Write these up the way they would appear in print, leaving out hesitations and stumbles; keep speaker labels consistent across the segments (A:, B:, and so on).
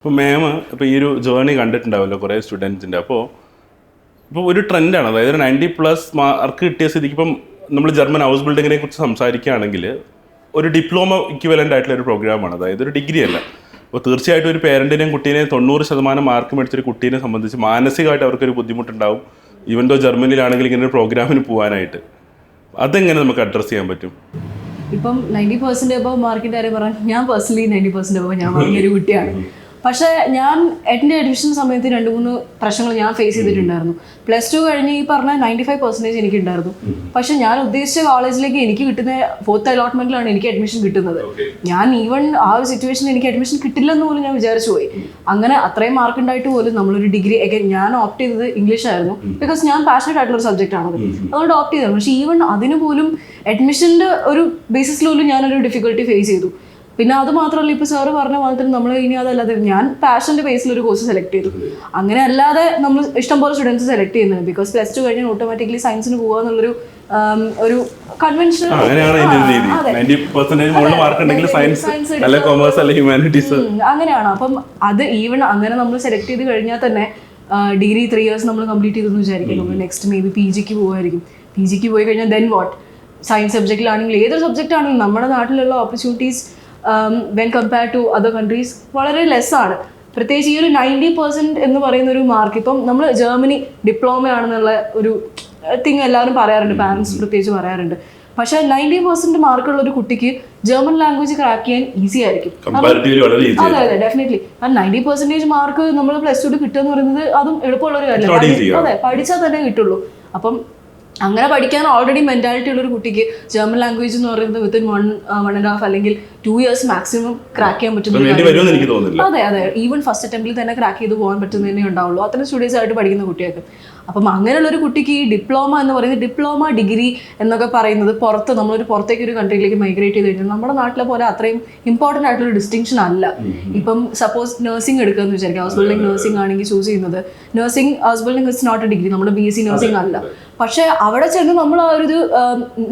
A: ഇപ്പോൾ മാം ഇപ്പോൾ ഈ ഒരു ജേർണി കണ്ടിട്ടുണ്ടാവുമല്ലോ കുറേ സ്റ്റുഡൻസിൻ്റെ. ഇപ്പോൾ ഒരു ട്രെൻഡാണ്, അതായത് 90+ മാർക്ക് കിട്ടിയ സ്ഥിതിക്ക് ഇപ്പം നമ്മൾ ജർമ്മൻ ഹൗസ് ബിൽഡിങ്ങിനെ കുറിച്ച് സംസാരിക്കുകയാണെങ്കിൽ ഒരു ഡിപ്ലോമ ഇക്വിവലൻ്റ് ആയിട്ടുള്ള ഒരു പ്രോഗ്രാമാണ്, അതായത് ഒരു ഡിഗ്രി അല്ല. അപ്പോൾ തീർച്ചയായിട്ടും ഒരു പേരൻറ്റിനെയും കുട്ടീനെയും 90% മാർക്ക് മേടിച്ചൊരു കുട്ടീനെ സംബന്ധിച്ച് മാനസികമായിട്ട് അവർക്കൊരു ബുദ്ധിമുട്ടുണ്ടാവും, ഈവൻ ദോ ജർമ്മനിയിലാണെങ്കിൽ ഇങ്ങനെ ഒരു പ്രോഗ്രാമിന് പോകാനായിട്ട്. അതെങ്ങനെ നമുക്ക് അഡ്രസ്സ് ചെയ്യാൻ പറ്റും?
B: ഇപ്പം 90% അബവ് മാർക്കിൻ്റെ കാര്യം പറഞ്ഞാൽ ഞാൻ പേഴ്സണലി 90% അബവ് ഞാൻ വാങ്ങിയൊരു കുട്ടിയാണ്. പക്ഷേ ഞാൻ എൻ്റെ അഡ്മിഷൻ സമയത്ത് 2-3 പ്രശ്നങ്ങൾ ഞാൻ ഫേസ് ചെയ്തിട്ടുണ്ടായിരുന്നു. +2 കഴിഞ്ഞ് ഈ പറഞ്ഞ 95% എനിക്കുണ്ടായിരുന്നു. പക്ഷെ ഞാൻ ഉദ്ദേശിച്ച കോളേജിലേക്ക് എനിക്ക് കിട്ടുന്ന 4th അലോട്ട്മെന്റിലാണ് എനിക്ക് അഡ്മിഷൻ കിട്ടുന്നത്. ഞാൻ ഈവൻ ആ ഒരു സിറ്റുവേഷനിൽ എനിക്ക് അഡ്മിഷൻ കിട്ടില്ലെന്ന് പോലും ഞാൻ വിചാരിച്ചു പോയി. അങ്ങനെ അത്രയും മാർക്ക് ഉണ്ടായിട്ട് പോലും നമ്മളൊരു ഡിഗ്രി ഞാൻ ഓപ്റ്റ് ചെയ്തത് ഇംഗ്ലീഷ് ആയിരുന്നു, ബിക്കോസ് ഞാൻ പാഷനേറ്റ് ആയിട്ടുള്ള ഒരു സബ്ജക്റ്റ് ആണത്, അതുകൊണ്ട് ഓപ്റ്റ് ചെയ്തത്. പക്ഷേ ഈവൻ അതിന് പോലും അഡ്മിഷൻ്റെ ഒരു ബേസിസിൽ പോലും ഞാനൊരു ഡിഫിക്കൽട്ടി ഫേസ് ചെയ്തു. പിന്നെ അത് മാത്രമല്ല, ഇപ്പോൾ സാറ് പറഞ്ഞ പോലെ തന്നെ നമ്മൾ ഇനി അതല്ലാതെ ഞാൻ പാഷൻ്റെ ബേസിൽ ഒരു കോഴ്സ് സെലക്ട് ചെയ്തു. അങ്ങനെ അല്ലാതെ നമ്മൾ ഇഷ്ടംപോലെ സ്റ്റുഡൻസ് സെലക്ട് ചെയ്യുന്നത്, ബിക്കോസ് +2 കഴിഞ്ഞാൽ ഓട്ടോമാറ്റിക്കലി സയൻസിന് പോകുക എന്നുള്ളൊരു ഒരു കൺവെൻഷൻ അങ്ങനെയാണ്. അപ്പം അത് ഈവൻ അങ്ങനെ നമ്മൾ സെലക്ട് ചെയ്ത് കഴിഞ്ഞാൽ തന്നെ ഡിഗ്രി 3 years നമ്മൾ കംപ്ലീറ്റ് ചെയ്തെന്ന് വിചാരിക്കും. നമ്മൾ നെക്സ്റ്റ് മേ ബി PGക്ക് പോകുമായിരിക്കും. PGക്ക് പോയി കഴിഞ്ഞാൽ ദെൻ വാട്ട്? സയൻസ് സബ്ജക്റ്റിലാണെങ്കിൽ ഏതൊരു സബ്ജക്റ്റ് ആണെങ്കിലും നമ്മുടെ നാട്ടിലുള്ള opportunities when compare to other countries വളരെ ലെസ്സാണ്. പ്രത്യേകിച്ച് ഈ ഒരു 90% എന്ന് പറയുന്ന ഒരു മാർക്ക്, ഇപ്പം നമ്മൾ ജർമ്മനി ഡിപ്ലോമ ആണെന്നുള്ള ഒരു തിങ് എല്ലാവരും പറയാറുണ്ട്, പാരൻസ് പ്രത്യേകിച്ച് പറയാറുണ്ട്. പക്ഷേ 90% മാർക്കുള്ള ഒരു കുട്ടിക്ക് ജർമ്മൻ ലാംഗ്വേജ് ക്രാക്ക് ചെയ്യാൻ ഈസി ആയിരിക്കും. അതെ അതെ, ഡെഫിനറ്റ്ലി. കാരണം 90% മാർക്ക് നമ്മൾ +2 കിട്ടുക എന്ന് പറയുന്നത് അതും എളുപ്പമുള്ള ഒരു കാര്യമല്ല. അതെ, പഠിച്ചാൽ തന്നെ കിട്ടുള്ളൂ. അപ്പം അങ്ങനെ പഠിക്കാൻ ഓൾറെഡി മെന്റാലിറ്റി ഉള്ള ഒരു കുട്ടിക്ക് ജർമ്മൻ ലാംഗ്വേജ് എന്ന് പറയുന്നത് വിത്തിൻ 1.5 അല്ലെങ്കിൽ 2 years മാക്സിമം ക്രാക്ക് ചെയ്യാൻ പറ്റുന്ന. അതെ അതെ, ഈവൻ ഫസ്റ്റ് അറ്റംപ്റ്റിൽ തന്നെ ക്രാക്ക് ചെയ്ത് പോകാൻ പറ്റുന്നതന്നെ ഉണ്ടാവുള്ളൂ അത്തരം സ്റ്റുഡൻസ് ആയിട്ട് പഠിക്കുന്ന കുട്ടികൾക്ക്. അപ്പം അങ്ങനെയുള്ള ഒരു കുട്ടിക്ക് ഈ ഡിപ്ലോമ എന്ന് പറയുന്നത്, ഡിപ്ലോമ ഡിഗ്രി എന്നൊക്കെ പറയുന്നത് പുറത്ത് നമ്മളൊരു പുറത്തേക്ക് ഒരു കൺട്രിയിലേക്ക് മൈഗ്രേറ്റ് ചെയ്ത് കഴിഞ്ഞാൽ നമ്മുടെ നാട്ടിലെ പോലെ അത്രയും ഇമ്പോർട്ടൻ്റ് ആയിട്ടുള്ള ഡിസ്റ്റിങ്ഷൻ അല്ല. ഇപ്പം സപ്പോസ് നഴ്സിംഗ് എടുക്കുകയെന്ന് വിചാരിക്കുക, ഹൗസ് ബിൽഡിംഗ് നഴ്സിംഗ് ആണെങ്കിൽ ചൂസ് ചെയ്യുന്നത്, nursing house building it's not a degree, നമ്മുടെ BSc നഴ്സിംഗ് അല്ല. പക്ഷേ അവിടെ ചെന്ന് നമ്മൾ ആ ഒരു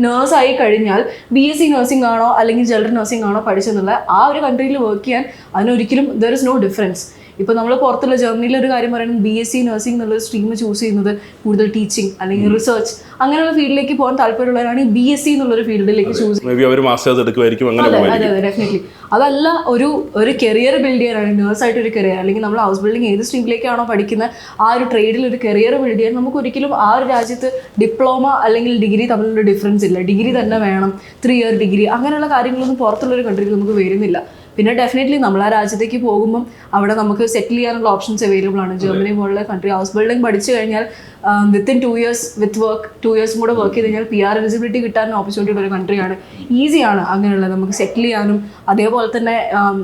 B: നേഴ്സായി കഴിഞ്ഞാൽ BSc നഴ്സിംഗ് ആണോ അല്ലെങ്കിൽ ജനറൽ നഴ്സിംഗ് ആണോ പഠിച്ചെന്നുള്ള ആ ഒരു കൺട്രിയിൽ വർക്ക് ചെയ്യാൻ അതിനൊരിക്കലും ദർ ഇസ് നോ ഡിഫറൻസ്. ഇപ്പോൾ നമ്മൾ പുറത്തുള്ള ജർമ്മനിയിലെ ഒരു കാര്യം പറയുന്നത് BSc നഴ്സിംഗ് എന്നുള്ള സ്ട്രീം ചൂസ് ചെയ്യുന്നത് കൂടുതൽ ടീച്ചിങ് അല്ലെങ്കിൽ റിസർച്ച് അങ്ങനെയുള്ള ഫീൽഡിലേക്ക് പോകാൻ താല്പര്യമുള്ളവരാണ് BSc എന്നുള്ളൊരു ഫീൽഡിലേക്ക് ചൂസ് ചെയ്യുന്നത്. അതെ അതെ, ഡെഫിനറ്റ്ലി. അതല്ല ഒരു കരിയർ ബിൽഡ് ചെയ്യാനാണ്, നേഴ്സായിട്ട് ഒരു കരിയർ, അല്ലെങ്കിൽ നമ്മൾ ഹൗസ് ബിൽഡിംഗ് ഏത് സ്ട്രീമിലേക്കാണോ പഠിക്കുന്നത് ആ ഒരു ട്രേഡിൽ ഒരു കരിയർ ബിൽഡ് ചെയ്യാൻ നമുക്ക് ഒരിക്കലും ആ ഒരു രാജ്യത്ത് ഡിപ്ലോമ അല്ലെങ്കിൽ ഡിഗ്രി തമ്മിലുള്ള ഡിഫറൻസ് ഇല്ല. ഡിഗ്രി തന്നെ വേണം, 3 year ഡിഗ്രി, അങ്ങനെയുള്ള കാര്യങ്ങളൊന്നും പുറത്തുള്ളൊരു കൺട്രിയിൽ നമുക്ക് വരുന്നില്ല. പിന്നെ ഡെഫിനറ്റ്ലി നമ്മൾ ആ രാജ്യത്തേക്ക് പോകുമ്പം അവിടെ നമുക്ക് സെറ്റിൽ ചെയ്യാനുള്ള ഓപ്ഷൻസ് അവൈലബിൾ ആണ്. ജർമ്മനി പോലുള്ള കൺട്രി ഹൗസ് ബിൽഡിംഗ് പഠിച്ചു കഴിഞ്ഞാൽ വിത്തിൻ 2 years വിത്ത് വർക്ക് 2 years കൂടെ വർക്ക് ചെയ്ത് കഴിഞ്ഞാൽ PR എലിജിബിലിറ്റി കിട്ടാനും ഓപ്പർച്യൂണിറ്റി ഉള്ള ഒരു കൺട്രിയാണ്. ഈസിയാണ് അങ്ങനെയുള്ളത്, നമുക്ക് സെറ്റിൽ ചെയ്യാനും. അതേപോലെ തന്നെ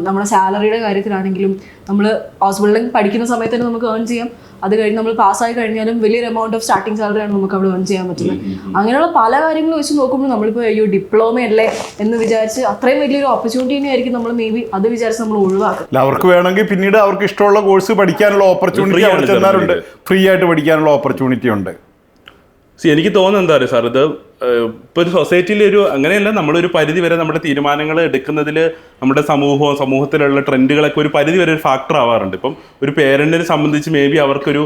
B: നമ്മുടെ സാലറിയുടെ കാര്യത്തിലാണെങ്കിലും നമ്മൾ ഹൗസ് ബിൽഡിംഗ് പഠിക്കുന്ന സമയത്ത് തന്നെ നമുക്ക് ഏൺ ചെയ്യാം. അത് കഴിഞ്ഞ് നമ്മൾ പാസ്സായി കഴിഞ്ഞാലും വലിയൊരു എമൗണ്ട് ഓഫ് സ്റ്റാർട്ടിംഗ് സാലറിയാണ് നമുക്ക് അവിടെ ഏൺ ചെയ്യാൻ പറ്റുന്നത്. അങ്ങനെയുള്ള പല കാര്യങ്ങളും വെച്ച് നോക്കുമ്പോൾ നമ്മളിപ്പോൾ അയ്യോ ഡിപ്ലോമയല്ലേ എന്ന് വിചാരിച്ച് അത്രയും വലിയൊരു ഓപ്പർച്യൂണിറ്റി തന്നെയായിരിക്കും നമ്മൾ മേ ബി അത് വിചാരിച്ച് നമ്മൾ ഒഴിവാക്കും.
C: അവർക്ക് വേണമെങ്കിൽ പിന്നീട് അവർക്ക് ഇഷ്ടമുള്ള കോഴ്സ് പഠിക്കാനുള്ള ഓപ്പർച്യൂണിറ്റി അവിടെ ചെന്നാറുണ്ട്, ഫ്രീ ആയിട്ട് പഠിക്കാനുള്ള ഓപ്പർച്യൂണിറ്റി ഉണ്ട്.
A: എനിക്ക് തോന്നുന്നത് എന്താ പറയുക സാർ, ഇത് ഇപ്പോൾ ഒരു സൊസൈറ്റിയിൽ അങ്ങനെയല്ല, നമ്മളൊരു പരിധി വരെ നമ്മുടെ തീരുമാനങ്ങൾ എടുക്കുന്നതിൽ നമ്മുടെ സമൂഹത്തിലുള്ള ട്രെൻഡുകളൊക്കെ ഒരു പരിധി വരെ ഒരു ഫാക്ടർ ആവാറുണ്ട്. ഇപ്പം ഒരു പേരൻറ്റിനെ സംബന്ധിച്ച് മേ ബി അവർക്കൊരു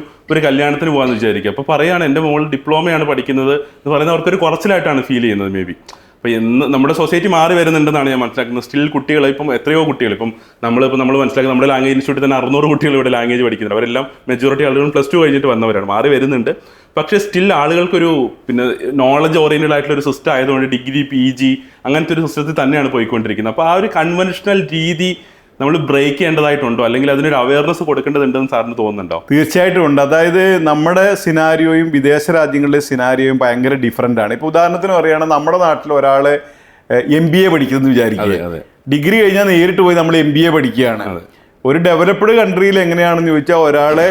A: കല്യാണത്തിന് പോകാമെന്ന് വിചാരിക്കുക, അപ്പോൾ പറയുകയാണ് എൻ്റെ മോൾ ഡിപ്ലോമയാണ് പഠിക്കുന്നത് എന്ന് പറയുന്നത് അവർക്കൊരു കുറച്ചിലായിട്ടാണ് ഫീൽ ചെയ്യുന്നത് മേ ബി. അപ്പോൾ നമ്മുടെ സൊസൈറ്റി മാറി വരുന്നുണ്ടെന്നാണ് ഞാൻ മനസ്സിലാക്കുന്നത്. സ്റ്റിൽ കുട്ടികൾ ഇപ്പം എത്രയോ കുട്ടികൾ ഇപ്പം നമ്മൾ മനസ്സിലാക്കുന്നത് നമ്മുടെ ലാംഗ്വേജ് ഇൻസ്റ്റിറ്റ്യൂട്ടിൽ തന്നെ 600 കുട്ടികൾ ഇവിടെ ലാംഗ്വേജ് പഠിക്കുന്നുണ്ട്. അവരെല്ലാം മെജോറിറ്റി ആളുകളും +2 കഴിഞ്ഞിട്ട് വന്നവരാണ്, മാറി വരുന്നുണ്ട്. പക്ഷേ സ്റ്റിൽ ആളുകൾക്കൊരു പിന്നെ നോളജ് ഓറിയൻറ്റഡ് ആയിട്ടുള്ള ഒരു സിസ്റ്റം ആയതുകൊണ്ട് ഡിഗ്രി PG അങ്ങനത്തെ ഒരു സിസ്റ്റത്തിൽ തന്നെയാണ് പോയിക്കൊണ്ടിരിക്കുന്നത്. അപ്പോൾ ആ ഒരു കൺവെൻഷണൽ രീതി നമ്മൾ ബ്രേക്ക് ചെയ്യേണ്ടതായിട്ടുണ്ടോ, അല്ലെങ്കിൽ അതിനൊരു അവയർനെസ് കൊടുക്കേണ്ടതുണ്ടെന്ന് സാറിന് തോന്നുന്നുണ്ടോ?
C: തീർച്ചയായിട്ടും ഉണ്ട്. അതായത് നമ്മുടെ സിനാരിയോയും വിദേശ രാജ്യങ്ങളിലെ സിനാരിയോയും ഭയങ്കര ഡിഫറൻ്റ് ആണ്. ഇപ്പോൾ ഉദാഹരണത്തിന് പറയുകയാണെങ്കിൽ നമ്മുടെ നാട്ടിൽ ഒരാൾ MBA പഠിക്കുന്നത് വിചാരിക്കുക, ഡിഗ്രി കഴിഞ്ഞാൽ നേരിട്ട് പോയി നമ്മൾ MBA പഠിക്കുകയാണ്. ഒരു ഡെവലപ്ഡ് കൺട്രിയിൽ എങ്ങനെയാണെന്ന് ചോദിച്ചാൽ ഒരാളെ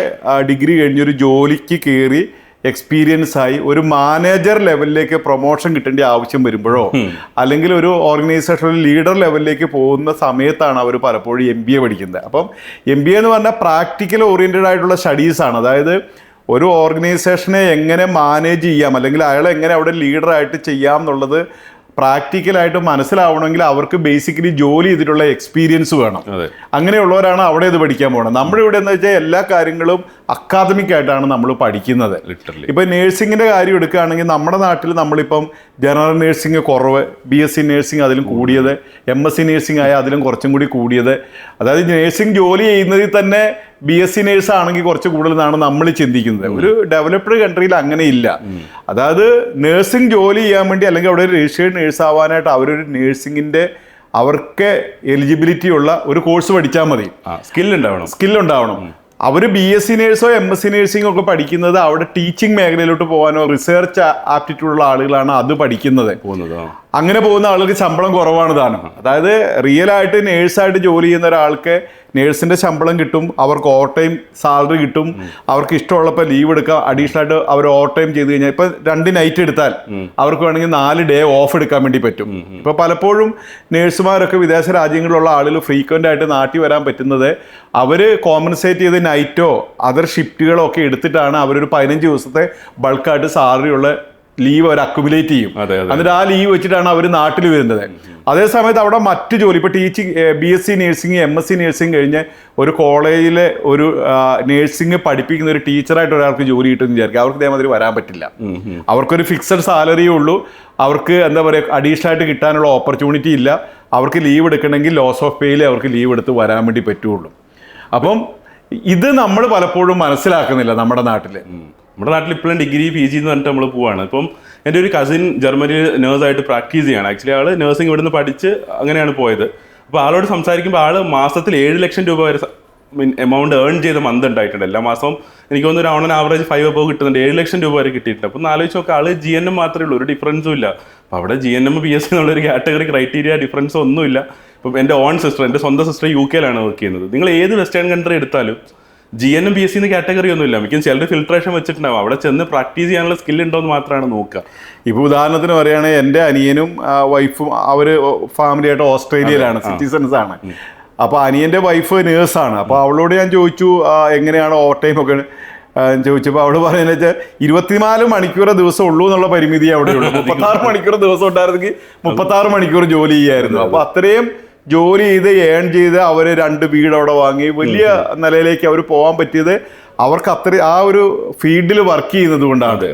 C: ഡിഗ്രി കഴിഞ്ഞൊരു ജോലിക്ക് കയറി എക്സ്പീരിയൻസ് ആയി ഒരു മാനേജർ ലെവലിലേക്ക് പ്രൊമോഷൻ കിട്ടേണ്ട ആവശ്യം വരുമ്പോഴോ അല്ലെങ്കിൽ ഒരു ഓർഗനൈസേഷനിൽ ലീഡർ ലെവലിലേക്ക് പോകുന്ന സമയത്താണ് അവർ പലപ്പോഴും MBA പഠിക്കുന്നത്. അപ്പം MBA എന്ന് പറഞ്ഞാൽ പ്രാക്ടിക്കൽ ഓറിയൻറ്റഡ് ആയിട്ടുള്ള സ്റ്റഡീസാണ്. അതായത് ഒരു ഓർഗനൈസേഷനെ എങ്ങനെ മാനേജ് ചെയ്യാം അല്ലെങ്കിൽ അയാളെ എങ്ങനെ അവിടെ ലീഡറായിട്ട് ചെയ്യാം എന്നുള്ളത് പ്രാക്ടിക്കലായിട്ട് മനസ്സിലാവണമെങ്കിൽ അവർക്ക് ബേസിക്കലി ജോലി ചെയ്തിട്ടുള്ള എക്സ്പീരിയൻസ് വേണം. അങ്ങനെയുള്ളവരാണ് അവിടെ ഇത് പഠിക്കാൻ പോകുന്നത്. നമ്മുടെ ഇവിടെ എന്ന് വെച്ചാൽ എല്ലാ കാര്യങ്ങളും അക്കാദമിക് ആയിട്ടാണ് നമ്മൾ പഠിക്കുന്നത്. ഇപ്പൊ നേഴ്സിംഗിന്റെ കാര്യം എടുക്കുകയാണെങ്കിൽ നമ്മുടെ നാട്ടിൽ നമ്മളിപ്പം ജനറൽ നേഴ്സിംഗ് കുറവ്, BSc നേഴ്സിംഗ് അതിലും കൂടിയത്, MSc നേഴ്സിംഗ് ആയ അതിലും കുറച്ചും കൂടി കൂടിയത്. അതായത് നേഴ്സിംഗ് ജോലി ചെയ്യുന്നതിൽ തന്നെ BSc നേഴ്സ് ആണെങ്കിൽ കുറച്ച് കൂടുതലെന്നാണ് നമ്മൾ ചിന്തിക്കുന്നത്. ഒരു ഡെവലപ്ഡ് കൺട്രിയിൽ അങ്ങനെ ഇല്ല. അതായത് നേഴ്സിംഗ് ജോലി ചെയ്യാൻ വേണ്ടി അല്ലെങ്കിൽ അവിടെ ഒരു രജിസ്റ്റേർഡ് നേഴ്സ് ആവാനായിട്ട് അവരൊരു നേഴ്സിംഗിന്റെ അവർക്ക് എലിജിബിലിറ്റി ഉള്ള ഒരു കോഴ്സ് പഠിച്ചാൽ മതി. സ്കില്ലുണ്ടാവണം. അവർ BSc നേഴ്സോ MSc നേഴ്സിംഗോ ഒക്കെ പഠിക്കുന്നത് അവിടെ ടീച്ചിങ് മേഖലയിലോട്ട് പോകാനോ റിസർച്ച് ആപ്റ്റിറ്റ്യൂഡുള്ള ആളുകളാണ് അത് പഠിക്കുന്നത്. അങ്ങനെ പോകുന്ന ആളുകൾക്ക് ശമ്പളം കുറവാണ് താനും. അതായത് റിയൽ ആയിട്ട് നേഴ്സായിട്ട് ജോലി ചെയ്യുന്ന ഒരാൾക്ക് നേഴ്സിന്റെ ശമ്പളം കിട്ടും, അവർക്ക് ഓവർ ടൈം സാലറി കിട്ടും, അവർക്ക് ഇഷ്ടമുള്ളപ്പോൾ ലീവ് എടുക്കാം. അഡീഷണൽ ആയിട്ട് അവർ ഓവർ ടൈം ചെയ്ത് കഴിഞ്ഞാൽ ഇപ്പൊ 2 നൈറ്റ് എടുത്താൽ അവർക്ക് വേണമെങ്കിൽ 4 ഡേ ഓഫ് എടുക്കാൻ വേണ്ടി പറ്റും. ഇപ്പൊ പലപ്പോഴും നേഴ്സുമാരൊക്കെ വിദേശ രാജ്യങ്ങളിലുള്ള ആളുകൾ ഫ്രീക്വന്റ് ആയിട്ട് നാട്ടിൽ വരാൻ പറ്റുന്നത് അവര് കോമ്പൻസേറ്റ് ചെയ്ത് നൈറ്റോ അതർ ഷിഫ്റ്റുകളോ ഒക്കെ എടുത്തിട്ടാണ് അവരൊരു 15 ദിവസത്തെ ബൾക്കായിട്ട് സാലറി ഉള്ള ലീവ് അവർ അക്യുമുലേറ്റ് ചെയ്യും. എന്നിട്ട് ആ ലീവ് വെച്ചിട്ടാണ് അവർ നാട്ടിൽ വരുന്നത്. അതേസമയത്ത് അവിടെ മറ്റു ജോലി ഇപ്പോൾ teaching BSc nursing MSc nursing കഴിഞ്ഞ് ഒരു കോളേജിലെ ഒരു നേഴ്സിംഗ് പഠിപ്പിക്കുന്ന ഒരു ടീച്ചറായിട്ട് ഒരാൾക്ക് ജോലി കിട്ടുമെന്ന് വിചാരിക്കുക, അവർക്ക് ഇതേമാതിരി വരാൻ പറ്റില്ല. അവർക്കൊരു ഫിക്സഡ് സാലറിയേ ഉള്ളൂ. അവർക്ക് എന്താ പറയുക അഡീഷണൽ ആയിട്ട് കിട്ടാനുള്ള ഓപ്പർച്യൂണിറ്റി ഇല്ല. അവർക്ക് ലീവ് എടുക്കണമെങ്കിൽ ലോസ് ഓഫ് പേയിൽ അവർക്ക് ലീവ് എടുത്ത് വരാൻ വേണ്ടി പറ്റുള്ളൂ. അപ്പം ഇത് നമ്മൾ പലപ്പോഴും മനസ്സിലാക്കുന്നില്ല നമ്മുടെ നാട്ടിൽ.
A: ഇപ്പോഴും ഡിഗ്രി PG എന്ന് പറഞ്ഞിട്ട് നമ്മൾ പോവാണ്. ഇപ്പം എൻ്റെ ഒരു കസിൻ ജർമ്മനിയിൽ നേഴ്സായിട്ട് പ്രാക്ടീസ് ചെയ്യാണ്. ആക്ച്വലി ആൾ നേഴ്സിംഗ് ഇവിടുന്ന് പഠിച്ച് അങ്ങനെയാണ് പോയത്. അപ്പോൾ ആളോട് സംസാരിക്കുമ്പോൾ ആൾ മാസത്തിൽ 7 ലക്ഷം രൂപ വരെ എമൗണ്ട് ഏൺ ചെയ്ത മന്ത് ഉണ്ടായിട്ടുണ്ട്. എല്ലാ മാസവും എനിക്ക് തോന്നുന്നു ഒരു ഓൺ ആവറേജ് 5 above കിട്ടുന്നുണ്ട്. 7 ലക്ഷം രൂപ വരെ കിട്ടിയിട്ടുണ്ട്. അപ്പം ആലോചിച്ച് നോക്കുക, ആൾ GNM മാത്രമേ ഉള്ളൂ, ഒരു ഡിഫറൻസും ഇല്ല. അപ്പോൾ അവിടെ GNM PSc എന്നുള്ളൊരു കാറ്റഗറി ക്രൈറ്റീരിയ ഡിഫറൻസ് ഒന്നുമില്ല. ഇപ്പം എൻ്റെ എൻ്റെ സ്വന്തം സിസ്റ്റർ UK വെർക്ക് ചെയ്യുന്നത്. നിങ്ങൾ ഏത് വെസ്റ്റേൺ കൺട്രി എടുത്താലും GNM PSc എന്ന് കാറ്റഗറി ഒന്നുമില്ല. മിക്കും ചിലർ ഫിൽട്രേഷൻ വെച്ചിട്ടുണ്ടാവും. അവിടെ ചെന്ന് പ്രാക്ടീസ് ചെയ്യാനുള്ള സ്കിൽ ഉണ്ടോ എന്ന് മാത്രമാണ് നോക്കുക.
C: ഇപ്പോൾ ഉദാഹരണത്തിന് പറയുകയാണെങ്കിൽ എൻ്റെ അനിയനും വൈഫും അവർ ഫാമിലിയായിട്ട് ഓസ്ട്രേലിയയിലാണ്, സിറ്റിസൺസ് ആണ്. അപ്പോൾ അനിയൻ്റെ വൈഫ് നേഴ്സാണ്. അപ്പോൾ അവളോട് ഞാൻ ചോദിച്ചു എങ്ങനെയാണ് ഓവർ ടൈം ഒക്കെ ചോദിച്ചപ്പോൾ അവൾ പറയുന്നത് വെച്ചാൽ 24 മണിക്കൂർ ദിവസം ഉള്ളൂ എന്നുള്ള പരിമിതി അവിടെ ഉള്ളൂ. 36 മണിക്കൂർ ദിവസം ഉണ്ടായിരുന്നെങ്കിൽ 36 മണിക്കൂർ ജോലി ചെയ്യായിരുന്നു. അപ്പോൾ അത്രയും ജോലി ചെയ്ത് ഏൺ ചെയ്ത് അവർ 2 വീട് അവിടെ വാങ്ങി വലിയ നിലയിലേക്ക് അവർ പോകാൻ പറ്റിയത് അവർക്ക് അത്ര ആ ഒരു ഫീൽഡിൽ വർക്ക് ചെയ്യുന്നത് കൊണ്ടാണ്.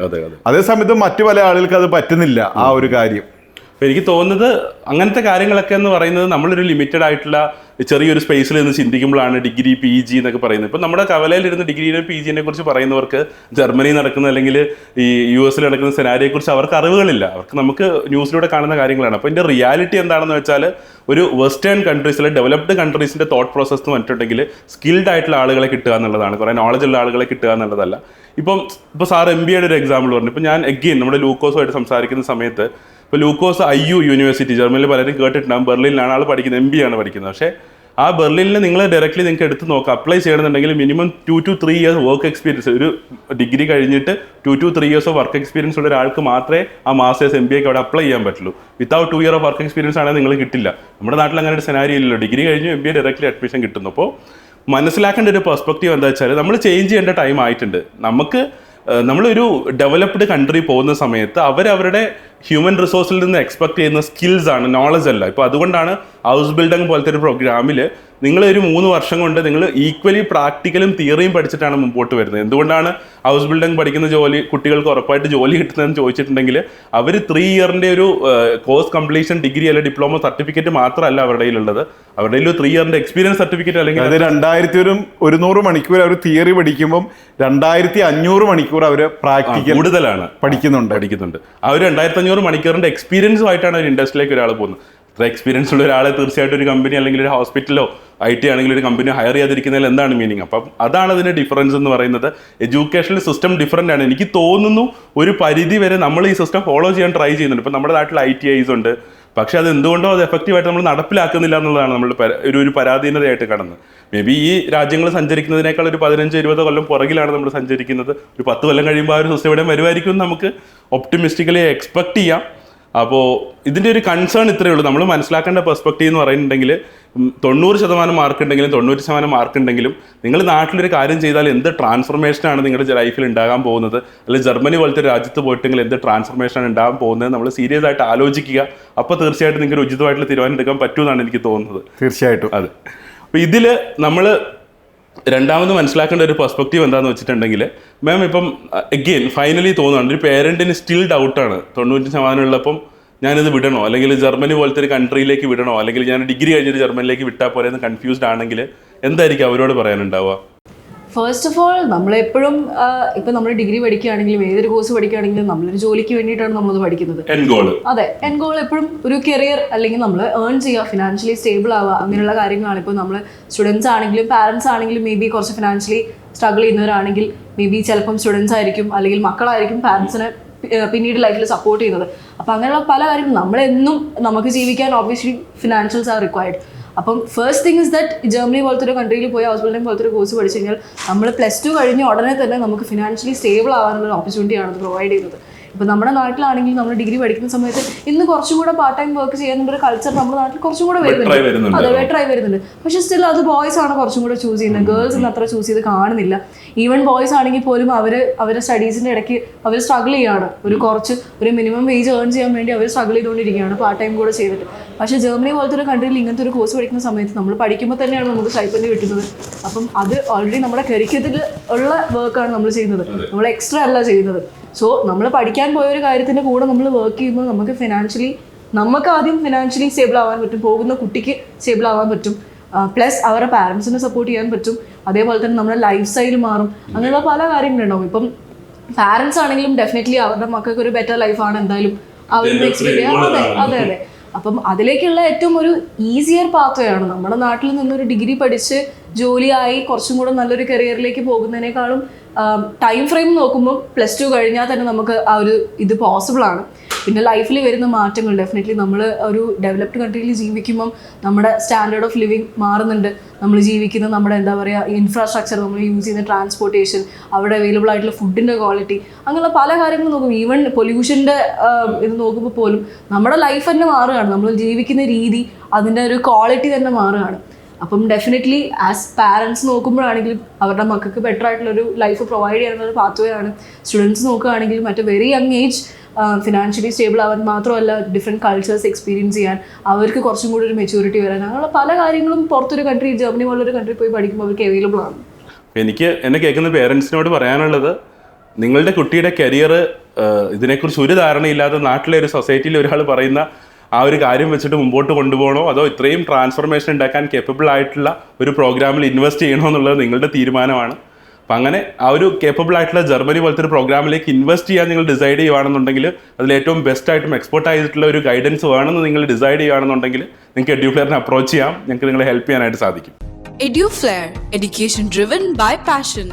C: അതേസമയത്ത് മറ്റു പല ആളുകൾക്ക് അത് പറ്റുന്നില്ല ആ ഒരു കാര്യം.
A: അപ്പോൾ എനിക്ക് തോന്നുന്നത് അങ്ങനത്തെ കാര്യങ്ങളൊക്കെ എന്ന് പറയുന്നത് നമ്മളൊരു ലിമിറ്റഡ് ആയിട്ടുള്ള ചെറിയൊരു സ്പേസിൽ നിന്ന് ചിന്തിക്കുമ്പോഴാണ് ഡിഗ്രി PG എന്നൊക്കെ പറയുന്നത്. ഇപ്പം നമ്മുടെ കവലയിലിരുന്ന് ഡിഗ്രിനെ PGനെ കുറിച്ച് പറയുന്നവർക്ക് ജർമ്മനിയിൽ നടക്കുന്ന അല്ലെങ്കിൽ ഈ US നടക്കുന്ന സെനാരിയെക്കുറിച്ച് അവർക്ക് അറിവുകളില്ല. അവർക്ക് നമുക്ക് ന്യൂസിലൂടെ കാണുന്ന കാര്യങ്ങളാണ്. അപ്പോൾ ഇതിൻ്റെ റിയാലിറ്റി എന്താണെന്ന് വെച്ചാൽ ഒരു വെസ്റ്റേൺ കൺട്രീസിലെ ഡെവലപ്ഡ് കൺട്രീസിൻ്റെ തോട്ട് പ്രോസസ് എന്ന് പറഞ്ഞിട്ടുണ്ടെങ്കിൽ സ്കിൽഡ് ആയിട്ടുള്ള ആളുകളെ കിട്ടുക എന്നുള്ളതാണ്, കുറേ നോളജ് ഉള്ള ആളുകളെ കിട്ടുക എന്നുള്ളതല്ല. ഇപ്പോൾ സാർ MBA ഒരു എക്സാമ്പിൾ പറഞ്ഞു. ഇപ്പോൾ ഞാൻ എഗെയിൻ നമ്മുടെ ലൂക്കോസുമായിട്ട് സംസാരിക്കുന്ന സമയത്ത് ഇപ്പോൾ ലൂക്കോസ് IU യൂണിവേഴ്സിറ്റി ജർമ്മനിയിൽ പലരും കേട്ടിട്ടുണ്ടാകും, ബെർലിനിലാണ് ആൾ പഠിക്കുന്നത്, MBA ആണ് പഠിക്കുന്നത്. പക്ഷേ ആ ബെർലിനിൽ നിങ്ങൾ ഡയറക്റ്റ്ലി നിങ്ങൾക്ക് എടുത്ത് നോക്കാം, അപ്ലൈ ചെയ്യണമെന്നുണ്ടെങ്കിൽ minimum 2 to 3 years work experience, ഒരു ഡിഗ്രി കഴിഞ്ഞിട്ട് 2 to 3 years of work experience ഉള്ള ഒരാൾക്ക് മാത്രമേ ആ മാസ്റ്റേഴ്സ് MBAക്ക് അവിടെ അപ്ലൈ ചെയ്യാൻ പറ്റുള്ളൂ. Without 2 years of work experience ആണെങ്കിൽ നിങ്ങൾ കിട്ടില്ല. നമ്മുടെ നാട്ടിൽ അങ്ങനെ ഒരു സെനാരിയോ ഇല്ലല്ലോ. ഡിഗ്രി കഴിഞ്ഞ് MBA ഡയറക്റ്റ്ലി അഡ്മിഷൻ കിട്ടുന്നു. അപ്പോൾ മനസ്സിലാക്കേണ്ട ഒരു പെർസ്പെക്റ്റീവ് എന്താ വെച്ചാൽ നമ്മൾ ചേഞ്ച് ചെയ്യേണ്ട ടൈം ആയിട്ടുണ്ട്. നമ്മളൊരു ഡെവലപ്ഡ് കൺട്രി പോകുന്ന സമയത്ത് അവരവരുടെ ഹ്യൂമൻ റിസോഴ്സിൽ നിന്ന് എക്സ്പെക്ട് ചെയ്യുന്ന സ്കിൽസ് ആണ്, നോളജ് അല്ല. ഇപ്പോൾ അതുകൊണ്ടാണ് ഹൗസ് ബിൽഡിംഗ് പോലത്തെ ഒരു പ്രോഗ്രാമിൽ നിങ്ങളൊരു 3 വർഷം കൊണ്ട് നിങ്ങൾ ഈക്വലി പ്രാക്ടിക്കലും തിയറിയും പഠിച്ചിട്ടാണ് മുമ്പോട്ട് വരുന്നത്. എന്തുകൊണ്ടാണ് ഹൗസ് ബിൽഡിംഗ് പഠിക്കുന്ന കുട്ടികൾക്ക് ഉറപ്പായിട്ട് ജോലി കിട്ടുന്നതെന്ന് ചോദിച്ചിട്ടുണ്ടെങ്കിൽ അവർ 3 yearന്റെ ഒരു കോഴ്സ് കംപ്ലീഷൻ ഡിഗ്രി അല്ലെങ്കിൽ ഡിപ്ലോമ സർട്ടിഫിക്കറ്റ് മാത്രമല്ല അവരുടെ കയ്യിലുള്ളത്, അവരുടെ കയ്യിൽ 3 yearന്റെ എക്സ്പീരിയൻസ് സർട്ടിഫിക്കറ്റ് അല്ലെങ്കിൽ
C: അത് 2100 മണിക്കൂർ അവർ തിയറി പഠിക്കുമ്പോൾ 2500 മണിക്കൂർ അവർ പ്രാക്ടിക്കൽ
A: കൂടുതലാണ്
C: പഠിക്കുന്നുണ്ട്.
A: ആ ഒരു 2500 മണിക്കൂറിന്റെ എക്സ്പീരിയൻസുമായിട്ടാണ് ഒരു ഇൻഡസ്ട്രിയിലേക്ക് ഒരാൾ പോകുന്നത്. അത്ര എക്സ്പീരിയൻസ് ഉള്ള ഒരാളെ തീർച്ചയായിട്ടും ഒരു കമ്പനി അല്ലെങ്കിൽ ഒരു ഹോസ്പിറ്റലോ IT ആണെങ്കിൽ ഒരു കമ്പനി ഹയർ ചെയ്യാതിരിക്കുന്നതിൽ എന്താണ് മീനിങ്? അപ്പം അതാണ് അതിൻ്റെ ഡിഫറൻസ് എന്ന് പറയുന്നത്. എഡ്യൂക്കേഷണൽ സിസ്റ്റം ഡിഫറൻ്റ് ആണ്. എനിക്ക് തോന്നുന്നു ഒരു പരിധി വരെ നമ്മൾ ഈ സിസ്റ്റം ഫോളോ ചെയ്യാൻ ട്രൈ ചെയ്യുന്നുണ്ട്. ഇപ്പം നമ്മുടെ നാട്ടിൽ ITIs ഉണ്ട്, പക്ഷേ അത് എന്തുകൊണ്ടോ അത് എഫക്റ്റീവായിട്ട് നമ്മൾ നടപ്പിലാക്കുന്നില്ല എന്നുള്ളതാണ് നമ്മൾ ഒരു പരാധീനതയായിട്ട് കാണുന്നത്. മേ ബി ഈ രാജ്യങ്ങൾ സഞ്ചരിക്കുന്നതിനേക്കാൾ ഒരു 15-20 കൊല്ലം പുറകിലാണ് നമ്മൾ സഞ്ചരിക്കുന്നത്. ഒരു 10 കൊല്ലം കഴിയുമ്പോൾ ആ ഒരു സിസ്റ്റം ഇവിടെ വരുമായിരിക്കും നമുക്ക് ഒപ്റ്റിമിസ്റ്റിക്കലി എക്സ്പെക്ട് ചെയ്യാം. അപ്പോൾ ഇതിൻ്റെ ഒരു കൺസേൺ ഇത്രയേ ഉള്ളൂ. നമ്മൾ മനസ്സിലാക്കേണ്ട പെർസ്പെക്റ്റീവ് എന്ന് പറയുന്നുണ്ടെങ്കിൽ 90% മാർക്ക് ഉണ്ടെങ്കിലും 90% മാർക്ക് ഉണ്ടെങ്കിലും നിങ്ങൾ നാട്ടിലൊരു കാര്യം ചെയ്താൽ എന്ത് ട്രാൻസ്ഫർമേഷനാണ് നിങ്ങളുടെ ലൈഫിൽ ഉണ്ടാകാൻ പോകുന്നത്, അല്ലെങ്കിൽ ജർമ്മനി പോലത്തെ ഒരു രാജ്യത്ത് പോയിട്ടെങ്കിൽ എന്ത് ട്രാൻസ്ഫർമേഷനാണ് ഉണ്ടാകാൻ പോകുന്നത് നമ്മൾ സീരിയസ് ആയിട്ട് ആലോചിക്കുക. അപ്പോൾ തീർച്ചയായിട്ടും നിങ്ങൾക്ക് ഉചിതമായിട്ടുള്ള തീരുമാനം എടുക്കാൻ പറ്റുമെന്നാണ് എനിക്ക് തോന്നുന്നത്.
C: തീർച്ചയായിട്ടും.
A: അതെ. അപ്പോൾ ഇതിൽ നമ്മൾ രണ്ടാമത് മനസ്സിലാക്കേണ്ട ഒരു പെർസ്പെക്റ്റീവ് എന്താണെന്ന് വെച്ചിട്ടുണ്ടെങ്കിൽ, മാം ഇപ്പം അഗെയിൻ ഫൈനലി തോന്നുന്നുണ്ട് ഒരു പേരൻറ്റിന് സ്റ്റിൽ ഡൗട്ടാണ് 90% ഉള്ളപ്പം ഞാനിത് വിടണോ, അല്ലെങ്കിൽ ജർമ്മനി പോലത്തെ ഒരു കൺട്രിയിലേക്ക് വിടണോ, അല്ലെങ്കിൽ ഞാൻ ഡിഗ്രി കഴിഞ്ഞിട്ട് ജർമ്മനിലേക്ക് വിട്ടാൽ പോലെ എന്ന് കൺഫ്യൂസ്ഡ് ആണെങ്കിൽ എന്തായിരിക്കും അവരോട് പറയാനുണ്ടാവുക?
B: ഫസ്റ്റ് ഓഫ് ഓൾ നമ്മളെപ്പോഴും ഇപ്പം നമ്മൾ ഡിഗ്രി പഠിക്കുകയാണെങ്കിലും ഏതൊരു കോഴ്സ് പഠിക്കുകയാണെങ്കിലും നമ്മളൊരു ജോലിക്ക് വേണ്ടിയിട്ടാണ് നമ്മളത് പഠിക്കുന്നത്. അതെ, എൻ ഗോൾ എപ്പോഴും ഒരു കരിയർ, അല്ലെങ്കിൽ നമ്മൾ ഏൺ ചെയ്യുക, ഫിനാൻഷ്യലി സ്റ്റേബിൾ ആവുക, അങ്ങനെയുള്ള കാര്യങ്ങളാണ്. ഇപ്പോൾ നമ്മൾ സ്റ്റുഡൻസ് ആണെങ്കിലും പാരൻസ് ആണെങ്കിലും മേ ബി കുറച്ച് ഫിനാൻഷ്യലി സ്ട്രഗിൾ ചെയ്യുന്നവരാണെങ്കിൽ മേ ബി ചിലപ്പം സ്റ്റുഡൻസ് ആയിരിക്കും അല്ലെങ്കിൽ മക്കളായിരിക്കും പാരൻസിനെ പിന്നീട് ലൈഫിൽ സപ്പോർട്ട് ചെയ്യുന്നത്. അപ്പോൾ അങ്ങനെയുള്ള പല കാര്യങ്ങളും നമ്മളെന്നും നമുക്ക് ജീവിക്കാൻ ഒബ്വിയസ്ലി ഫിനാൻഷ്യൽസ് ആർ റിക്വയർഡ്. അപ്പം first thing is that Germany പോലത്തെ ഒരു കൺട്രിയിൽ പോയി ഹൗസ് ബിൽഡിംഗ് പോലത്തെ ഒരു കോഴ്സ് പഠിച്ചു കഴിഞ്ഞാൽ നമ്മൾ +2 കഴിഞ്ഞ ഉടനെ തന്നെ നമുക്ക് ഫിനാൻഷ്യലി സ്റ്റേബിൾ ആവാനുള്ള ഒരു ഓപ്പർച്യൂണിറ്റിയാണ് അത് പ്രൊവൈഡ് ചെയ്യുന്നത്. ഇപ്പോൾ നമ്മുടെ നാട്ടിലാണെങ്കിൽ നമ്മൾ ഡിഗ്രി പഠിക്കുന്ന സമയത്ത് ഇന്ന് കുറച്ചും കൂടെ പാർട്ട് ടൈം വർക്ക് ചെയ്യാനുള്ള കൾച്ചർ നമ്മുടെ നാട്ടിൽ കുറച്ചും കൂടെ വരുന്നുണ്ട്. അതെ, ബെറ്ററായി വരുന്നുണ്ട്. പക്ഷേ സ്റ്റിൽ അത് ബോയ്സ് ആണ് കുറച്ചും കൂടെ ചൂസ് ചെയ്യുന്നത്. ഗേൾസ് ഇന്ന് അത്ര ചൂസ് ചെയ്ത് കാണുന്നില്ല. ഈവൻ ബോയ്സ് ആണെങ്കിൽ പോലും അവരുടെ സ്റ്റഡീസിൻ്റെ ഇടയ്ക്ക് അവർ സ്ട്രഗിൾ ചെയ്യുകയാണ്. ഒരു മിനിമം വേജ് ഏൺ ചെയ്യാൻ വേണ്ടി അവർ സ്ട്രഗിൾ ചെയ്തുകൊണ്ടിരിക്കുകയാണ് പാർട്ട് ടൈം കൂടെ ചെയ്തിട്ട്. പക്ഷേ ജർമ്മനി പോലത്തെ ഒരു കൺട്രിയിൽ ഇങ്ങനത്തെ ഒരു കോഴ്സ് പഠിക്കുന്ന സമയത്ത് നമ്മൾ പഠിക്കുമ്പോൾ തന്നെയാണ് നമുക്ക് സ്റ്റൈപ്പൻഡ് കിട്ടുന്നത്. അപ്പം അത് ഓൾറെഡി നമ്മുടെ കരിക്കുലത്തിൽ ഉള്ള വർക്കാണ് നമ്മൾ ചെയ്യുന്നത്, നമ്മൾ എക്സ്ട്രാ അല്ല ചെയ്യുന്നത്. സോ നമ്മൾ പഠിക്കാൻ പോയൊരു കാര്യത്തിൻ്റെ കൂടെ നമ്മൾ വർക്ക് ചെയ്യുമ്പോൾ നമുക്ക് ആദ്യം ഫിനാൻഷ്യലി സ്റ്റേബിൾ ആവാൻ പറ്റും, പോകുന്ന കുട്ടിക്ക് സ്റ്റേബിൾ ആവാൻ പറ്റും, പ്ലസ് അവരുടെ പാരൻസിനെ സപ്പോർട്ട് ചെയ്യാൻ പറ്റും. അതേപോലെ തന്നെ നമ്മുടെ ലൈഫ് സ്റ്റൈൽ മാറും. അങ്ങനെയുള്ള പല കാര്യങ്ങളുണ്ടാവും. ഇപ്പം പാരൻസ് ആണെങ്കിലും ഡെഫിനറ്റ്ലി അവരുടെ മക്കൾക്ക് ഒരു ബെറ്റർ ലൈഫാണ് എന്തായാലും അവരുടെ എക്സ്പീരിയൻസ്. അതെ. അപ്പം അതിലേക്കുള്ള ഏറ്റവും ഒരു ഈസിയർ പാത്വേ ആണ്. നമ്മുടെ നാട്ടിൽ നിന്നൊരു ഡിഗ്രി പഠിച്ച് ജോലിയായി കുറച്ചും കൂടെ നല്ലൊരു കരിയറിലേക്ക് പോകുന്നതിനേക്കാളും ടൈം ഫ്രെയിം നോക്കുമ്പോൾ +2 കഴിഞ്ഞാൽ തന്നെ നമുക്ക് ആ ഒരു ഇത് പോസിബിൾ ആണ്. പിന്നെ ലൈഫിൽ വരുന്ന മാറ്റങ്ങൾ ഡെഫിനറ്റ്ലി നമ്മൾ ഒരു ഡെവലപ്ഡ് കൺട്രിയിൽ ജീവിക്കുമ്പം നമ്മുടെ സ്റ്റാൻഡേർഡ് ഓഫ് ലിവിങ് മാറുന്നുണ്ട്. നമ്മൾ ജീവിക്കുന്ന നമ്മുടെ എന്താ പറയുക ഇൻഫ്രാസ്ട്രക്ചർ, നമ്മൾ യൂസ് ചെയ്യുന്ന ട്രാൻസ്പോർട്ടേഷൻ, അവിടെ അവൈലബിൾ ആയിട്ടുള്ള ഫുഡിൻ്റെ ക്വാളിറ്റി, അങ്ങനെയുള്ള പല കാര്യങ്ങളും നോക്കും. ഈവൻ പൊല്യൂഷൻ്റെ ഇത് നോക്കുമ്പോൾ പോലും നമ്മുടെ ലൈഫ് തന്നെ മാറുകയാണ്. നമ്മൾ ജീവിക്കുന്ന രീതി, അതിൻ്റെ ഒരു ക്വാളിറ്റി തന്നെ മാറുകയാണ്. അപ്പം ഡെഫിനറ്റ്ലി ആസ് പാരൻസ് നോക്കുമ്പോഴാണെങ്കിലും അവരുടെ മക്കൾക്ക് ബെറ്റർ ആയിട്ടുള്ളൊരു ലൈഫ് പ്രൊവൈഡ് ചെയ്യാനുള്ളൊരു പാത്വേ ആണ്. സ്റ്റുഡൻസ് നോക്കുകയാണെങ്കിലും at A very young age financially stable ആവാൻ മാത്രമല്ല ഡിഫറെൻറ്റ് കൾച്ചേഴ്സ് എക്സ്പീരിയൻസ് ചെയ്യാൻ, അവർക്ക് കുറച്ചും കൂടി ഒരു മെച്യൂരിറ്റി വരാൻ, അങ്ങനെയുള്ള പല കാര്യങ്ങളും പുറത്തൊരു കൺട്രി, ജർമ്മനി പോലൊരു കൺട്രി പോയി പഠിക്കുമ്പോൾ അവർക്ക് അവൈലബിൾ ആണ്.
A: എന്നെ കേൾക്കുന്ന പേരൻസിനോട് പറയാനുള്ളത്, നിങ്ങളുടെ കുട്ടിയുടെ കരിയർ ഇതിനെക്കുറിച്ച് ഒരു ധാരണയില്ലാതെ നാട്ടിലെ ഒരു സൊസൈറ്റിയിൽ ഒരാൾ പറയുന്ന ആ ഒരു കാര്യം വെച്ചിട്ട് മുമ്പോട്ട് കൊണ്ടുപോകണോ, അതോ ഇത്രയും ട്രാൻസ്ഫർമേഷൻ ഉണ്ടാക്കാൻ കേപ്പബിൾ ആയിട്ടുള്ള ഒരു പ്രോഗ്രാമിൽ ഇൻവെസ്റ്റ് ചെയ്യണോ എന്നുള്ളത് നിങ്ങളുടെ തീരുമാനമാണ്. അപ്പം അങ്ങനെ ആ ഒരു കേപ്പബിൾ ആയിട്ടുള്ള ജർമ്മനി പോലത്തെ ഒരു പ്രോഗ്രാമിലേക്ക് ഇൻവെസ്റ്റ് ചെയ്യാൻ നിങ്ങൾ ഡിസൈഡ് ചെയ്യുകയാണെന്നുണ്ടെങ്കിൽ അതിൽ ഏറ്റവും ബെസ്റ്റ് ആയിട്ടും എക്സ്പോർട്ട് ആയിട്ടുള്ള ഒരു ഗൈഡൻസ് വേണമെന്ന് നിങ്ങൾ ഡിസൈഡ് ചെയ്യുകയാണെന്നുണ്ടെങ്കിൽ നിങ്ങൾക്ക് എഡ്യൂഫ്ലെയറിനെ അപ്രോച്ച് ചെയ്യാം. ഞങ്ങൾക്ക് നിങ്ങളെ ഹെൽപ്പ് ചെയ്യാനായിട്ട് സാധിക്കും.
D: Eduflare, education driven by passion.